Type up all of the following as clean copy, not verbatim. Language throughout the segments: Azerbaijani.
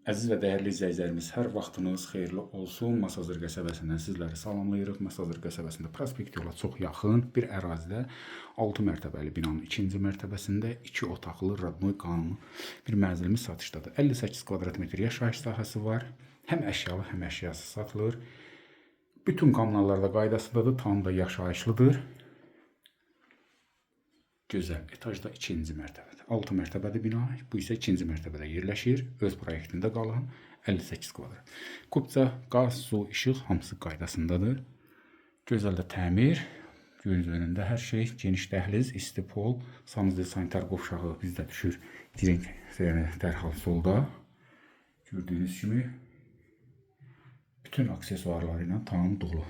Əziz və dəyərli izləyicilərimiz, hər vaxtınız xeyirli olsun. Masazır qəsəbəsindən sizləri salamlayırıq. Masazır qəsəbəsində prospekt yola çox yaxın bir ərazidə 6 mərtəbəli binanın 2-ci mərtəbəsində 2 otaqlı Radnoy qanunu bir mənzilimiz satışdadır. 58 kvadrat metr yaşayış sahəsi var. Həm əşyalı, həm əşyasız satılır. Bütün kommunallarda qaydasındadır, tam da yaşayışlıdır. Gözəl, etajda 2-ci mərtəbədə. 6 mərtəbəli bina, bu isə 2-ci mərtəbədə yerləşir. Öz proyektində qalan 58 kvadrat. Kubca, qaz, su, işıq hamısı qaydasındadır. Gözəl də təmir. Göz önündə hər şey, geniş dəhliz, isti pol, sanitär sanitar qovşağı bizdə düşür. Direkt dərhal solda. Gördüyünüz kimi bütün aksesuarları ilə tam dolu.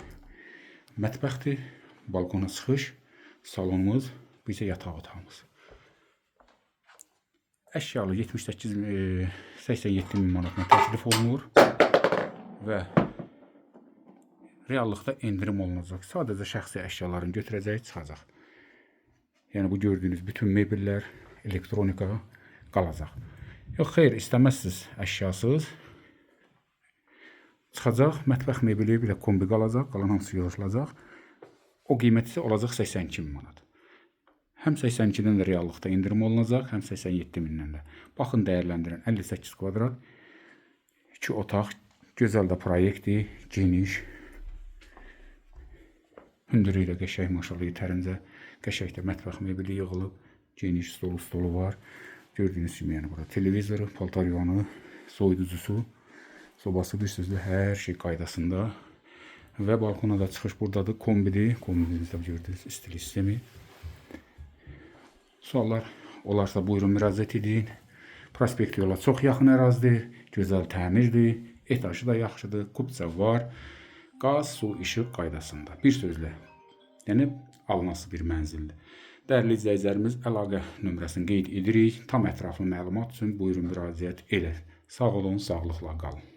Mətbəxdir, balkona çıxış, salonumuz. Bu isə yataq otağımız. Əşyalı 87 min manatına təklif olunur və reallıqda endirim olunacaq. Sadəcə şəxsi əşyaların götürəcək, çıxacaq. Yəni bu gördüyünüz bütün mebellər, elektronika qalacaq. Yox, xeyr, istəməzsiniz əşyasız. Çıxacaq, mətbəx mebeli, bir də kombi qalacaq, qalan hamısı yığışılacaq. O qiymət isə olacaq 82 min manat. Həm 82-dən də reallıqda indirim olunacaq, həm 87 mindən də. Baxın, dəyərləndirin, 58 kvadrat, 2 otaq, gözəl də proyektdir, geniş. Hündürlüyü də qəşəng, maşallah, yetərincə qəşəng də mətbəx mebeli yığılıb, geniş stolu var. Gördüyünüz kimi, yəni burada televizoru, paltar yuvanı, soyuducusu, sobası, bir sözlə hər şey qaydasında. Və balkona da çıxış buradadır, kombidir, kombimizdə gördüyünüz istilik sistemi. Suallar olarsa buyurun müraciət edin. Prospekt yola çox yaxın ərazidir, gözəl təmirdir, etajı da yaxşıdır, kubca var, qaz, su, işıq qaydasında. Bir sözlə, yəni alınası bir mənzildir. Dəyərli izləyicilərimiz, əlaqə nömrəsini qeyd edirik. Tam ətraflı məlumat üçün buyurun müraciət edin. Sağ olun, sağlıqla qalın.